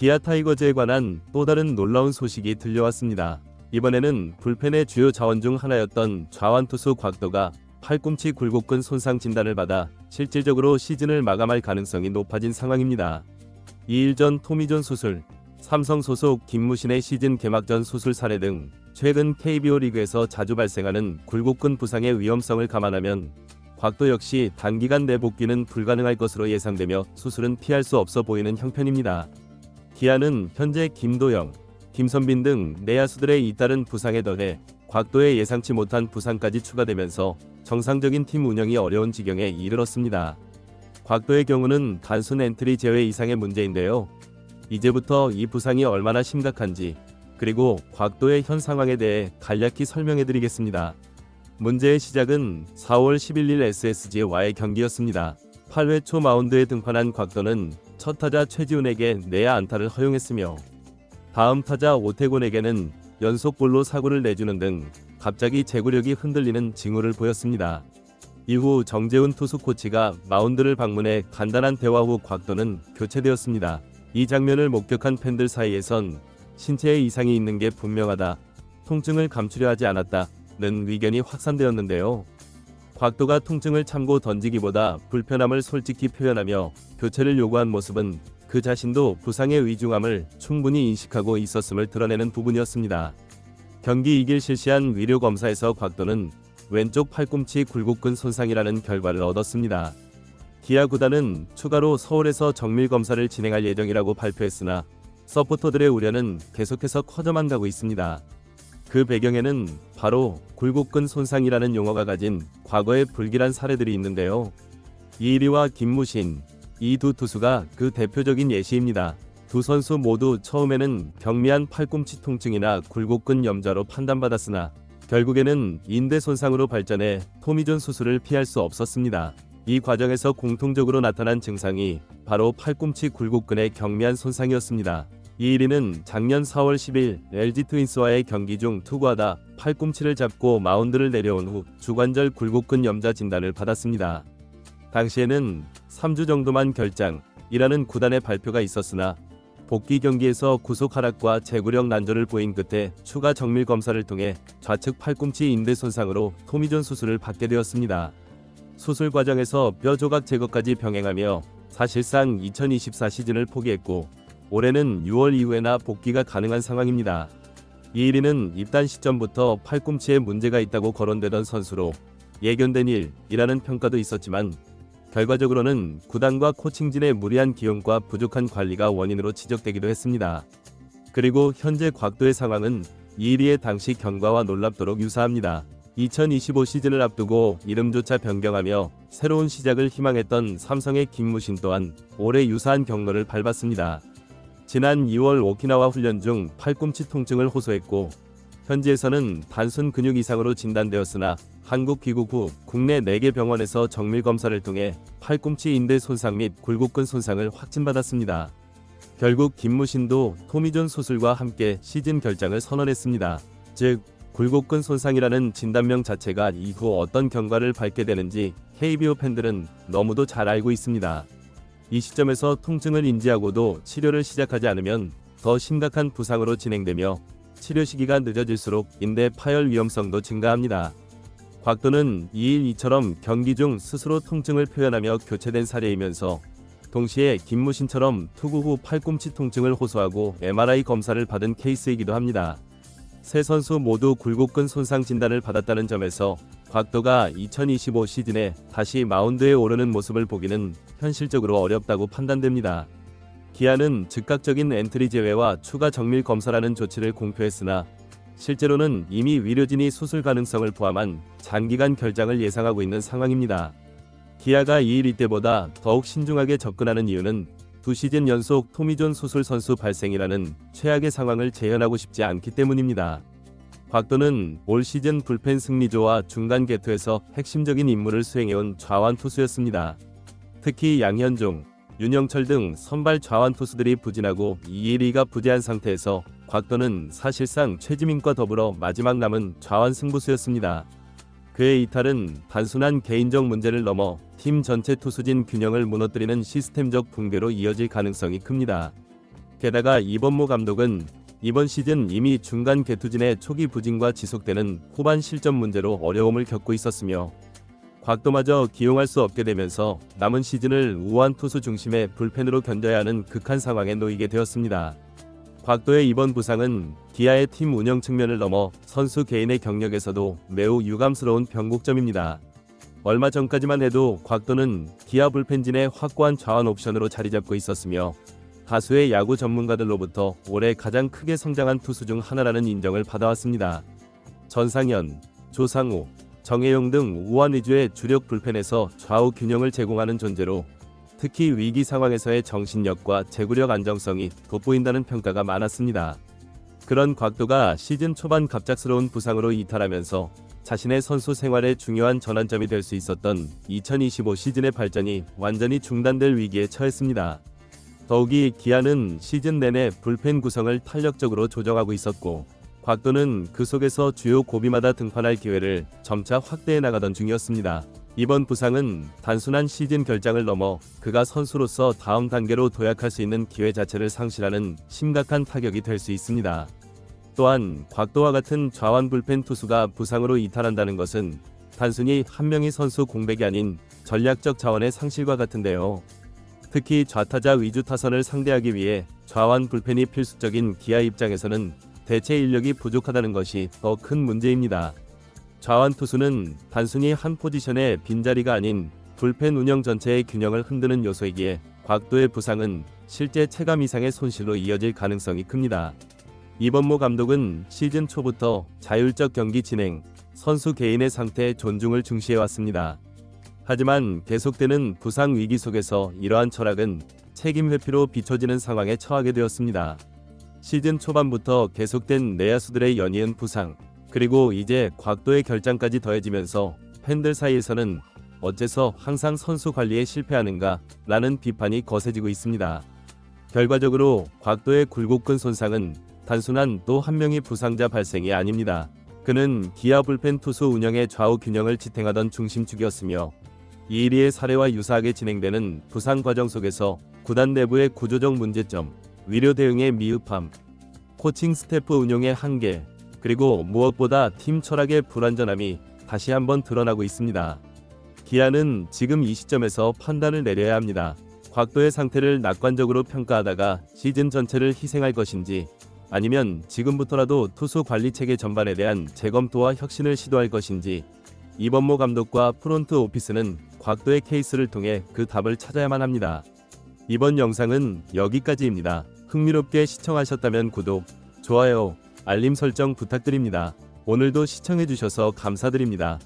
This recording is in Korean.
기아 타이거즈에 관한 또 다른 놀라운 소식이 들려왔습니다. 이번에는 불펜의 주요 자원 중 하나였던 좌완 투수 곽도가 팔꿈치 굴곡근 손상 진단을 받아 실질적으로 시즌을 마감할 가능성이 높아진 상황입니다. 2일 전 토미존 수술, 삼성 소속 김무신의 시즌 개막전 수술 사례 등 최근 KBO 리그에서 자주 발생하는 굴곡근 부상의 위험성을 감안하면 곽도 역시 단기간 내 복귀는 불가능할 것으로 예상되며 수술은 피할 수 없어 보이는 형편입니다. 기아는 현재 김도영, 김선빈 등 내야수들의 잇따른 부상에 더해 곽도의 예상치 못한 부상까지 추가되면서 정상적인 팀 운영이 어려운 지경에 이르렀습니다. 곽도의 경우는 단순 엔트리 제외 이상의 문제인데요. 이제부터 이 부상이 얼마나 심각한지, 그리고 곽도의 현 상황에 대해 간략히 설명해드리겠습니다. 문제의 시작은 4월 11일 SSG와의 경기였습니다. 8회 초 마운드에 등판한 곽도는 첫 타자 최지훈에게 내야 안타를 허용했으며 다음 타자 오태곤에게는 연속볼로 사구를 내주는 등 갑자기 제구력이 흔들리는 징후를 보였습니다. 이후 정재훈 투수 코치가 마운드를 방문해 간단한 대화 후 곽도는 교체되었습니다. 이 장면을 목격한 팬들 사이에선 신체에 이상이 있는 게 분명하다, 통증을 감추려 하지 않았다는 의견이 확산되었는데요. 곽도가 통증을 참고 던지기보다 불편함을 솔직히 표현하며 교체를 요구한 모습은 그 자신도 부상의 위중함을 충분히 인식하고 있었음을 드러내는 부분이었습니다. 경기 2일 실시한 위료 검사에서 곽도는 왼쪽 팔꿈치 굴곡근 손상이라는 결과를 얻었습니다. 기아 구단은 추가로 서울에서 정밀 검사를 진행할 예정이라고 발표했으나 서포터들의 우려는 계속해서 커져만 가고 있습니다. 그 배경에는 바로 굴곡근 손상이라는 용어가 가진 과거의 불길한 사례들이 있는데요. 이일이와 김무신, 이 두 투수가 그 대표적인 예시입니다. 두 선수 모두 처음에는 경미한 팔꿈치 통증이나 굴곡근 염좌로 판단받았으나 결국에는 인대 손상으로 발전해 토미존 수술을 피할 수 없었습니다. 이 과정에서 공통적으로 나타난 증상이 바로 팔꿈치 굴곡근의 경미한 손상이었습니다. 이일이는 작년 4월 10일 LG 트윈스와의 경기 중 투구하다 팔꿈치를 잡고 마운드를 내려온 후 주관절 굴곡근 염좌 진단을 받았습니다. 당시에는 3주 정도만 결장이라는 구단의 발표가 있었으나 복귀 경기에서 구속 하락과 제구력 난조를 보인 끝에 추가 정밀 검사를 통해 좌측 팔꿈치 인대 손상으로 토미존 수술을 받게 되었습니다. 수술 과정에서 뼈 조각 제거까지 병행하며 사실상 2024 시즌을 포기했고 올해는 6월 이후에나 복귀가 가능한 상황입니다. 이일이는 입단 시점부터 팔꿈치에 문제가 있다고 거론되던 선수로 예견된 일이라는 평가도 있었지만 결과적으로는 구단과 코칭진의 무리한 기용과 부족한 관리가 원인으로 지적되기도 했습니다. 그리고 현재 곽도의 상황은 이일이의 당시 경과와 놀랍도록 유사합니다. 2025 시즌을 앞두고 이름조차 변경하며 새로운 시작을 희망했던 삼성의 김무신 또한 올해 유사한 경로를 밟았습니다. 지난 2월 오키나와 훈련 중 팔꿈치 통증을 호소했고 현지에서는 단순 근육 이상으로 진단되었으나 한국 귀국 후 국내 4개 병원에서 정밀 검사를 통해 팔꿈치 인대 손상 및 굴곡근 손상을 확진받았습니다. 결국 김무신도 토미존 수술과 함께 시즌 결장을 선언했습니다. 즉 굴곡근 손상이라는 진단명 자체가 이후 어떤 경과를 밟게 되는지 KBO 팬들은 너무도 잘 알고 있습니다. 이 시점에서 통증을 인지하고도 치료를 시작하지 않으면 더 심각한 부상으로 진행되며 치료 시기가 늦어질수록 인대 파열 위험성도 증가합니다. 곽도는 2일 이처럼 경기 중 스스로 통증을 표현하며 교체된 사례이면서 동시에 김무신처럼 투구 후 팔꿈치 통증을 호소하고 MRI 검사를 받은 케이스이기도 합니다. 세 선수 모두 굴곡근 손상 진단을 받았다는 점에서 곽도가 2025 시즌에 다시 마운드에 오르는 모습을 보기는 현실적으로 어렵다고 판단됩니다. 기아는 즉각적인 엔트리 제외와 추가 정밀 검사라는 조치를 공표했으나 실제로는 이미 위료진이 수술 가능성을 포함한 장기간 결장을 예상하고 있는 상황입니다. 기아가 2일 이때보다 더욱 신중하게 접근하는 이유는 2시즌 연속 토미존 수술 선수 발생이라는 최악의 상황을 재현하고 싶지 않기 때문입니다. 곽도는 올 시즌 불펜 승리조와 중간 개투에서 핵심적인 임무를 수행해온 좌완 투수였습니다. 특히 양현종, 윤영철 등 선발 좌완 투수들이 부진하고 이일이가 부재한 상태에서 곽도는 사실상 최지민과 더불어 마지막 남은 좌완 승부수였습니다. 그의 이탈은 단순한 개인적 문제를 넘어 팀 전체 투수진 균형을 무너뜨리는 시스템적 붕괴로 이어질 가능성이 큽니다. 게다가 이범모 감독은 이번 시즌 이미 중간 개투진의 초기 부진과 지속되는 후반 실점 문제로 어려움을 겪고 있었으며 곽도마저 기용할 수 없게 되면서 남은 시즌을 우한 투수 중심의 불펜으로 견뎌야 하는 극한 상황에 놓이게 되었습니다. 곽도의 이번 부상은 기아의 팀 운영 측면을 넘어 선수 개인의 경력에서도 매우 유감스러운 변곡점입니다. 얼마 전까지만 해도 곽도는 기아 불펜진의 확고한 좌완 옵션으로 자리잡고 있었으며 다수의 야구 전문가들로부터 올해 가장 크게 성장한 투수 중 하나라는 인정을 받아왔습니다. 전상현, 조상우, 정혜용 등 우완 위주의 주력 불펜에서 좌우 균형을 제공하는 존재로 특히 위기 상황에서의 정신력과 제구력 안정성이 돋보인다는 평가가 많았습니다. 그런 곽도가 시즌 초반 갑작스러운 부상으로 이탈하면서 자신의 선수 생활에 중요한 전환점이 될 수 있었던 2025 시즌의 발전이 완전히 중단될 위기에 처했습니다. 더욱이 기아는 시즌 내내 불펜 구성을 탄력적으로 조정하고 있었고 곽도는 그 속에서 주요 고비마다 등판할 기회를 점차 확대해 나가던 중이었습니다. 이번 부상은 단순한 시즌 결장을 넘어 그가 선수로서 다음 단계로 도약할 수 있는 기회 자체를 상실하는 심각한 타격이 될 수 있습니다. 또한 곽도와 같은 좌완 불펜 투수가 부상으로 이탈한다는 것은 단순히 한 명의 선수 공백이 아닌 전략적 자원의 상실과 같은데요. 특히 좌타자 위주 타선을 상대하기 위해 좌완 불펜이 필수적인 기아 입장에서는 대체 인력이 부족하다는 것이 더 큰 문제입니다. 좌완 투수는 단순히 한 포지션의 빈자리가 아닌 불펜 운영 전체의 균형을 흔드는 요소이기에 곽도의 부상은 실제 체감 이상의 손실로 이어질 가능성이 큽니다. 이범모 감독은 시즌 초부터 자율적 경기 진행, 선수 개인의 상태에 존중을 중시해왔습니다. 하지만 계속되는 부상 위기 속에서 이러한 철학은 책임 회피로 비춰지는 상황에 처하게 되었습니다. 시즌 초반부터 계속된 내야수들의 연이은 부상, 그리고 이제 곽도의 결장까지 더해지면서 팬들 사이에서는 어째서 항상 선수 관리에 실패하는가 라는 비판이 거세지고 있습니다. 결과적으로 곽도의 굴곡근 손상은 단순한 또 한 명의 부상자 발생이 아닙니다. 그는 기아 불펜 투수 운영의 좌우 균형을 지탱하던 중심축이었으며 이일이의 사례와 유사하게 진행되는 부상 과정 속에서 구단 내부의 구조적 문제점, 위료 대응의 미흡함, 코칭 스태프 운용의 한계, 그리고 무엇보다 팀 철학의 불완전함이 다시 한번 드러나고 있습니다. 기아는 지금 이 시점에서 판단을 내려야 합니다. 곽도의 상태를 낙관적으로 평가하다가 시즌 전체를 희생할 것인지 아니면 지금부터라도 투수 관리 체계 전반에 대한 재검토와 혁신을 시도할 것인지 이범모 감독과 프론트 오피스는 곽도의 케이스를 통해 그 답을 찾아야만 합니다. 이번 영상은 여기까지입니다. 흥미롭게 시청하셨다면 구독, 좋아요, 알림 설정 부탁드립니다. 오늘도 시청해주셔서 감사드립니다.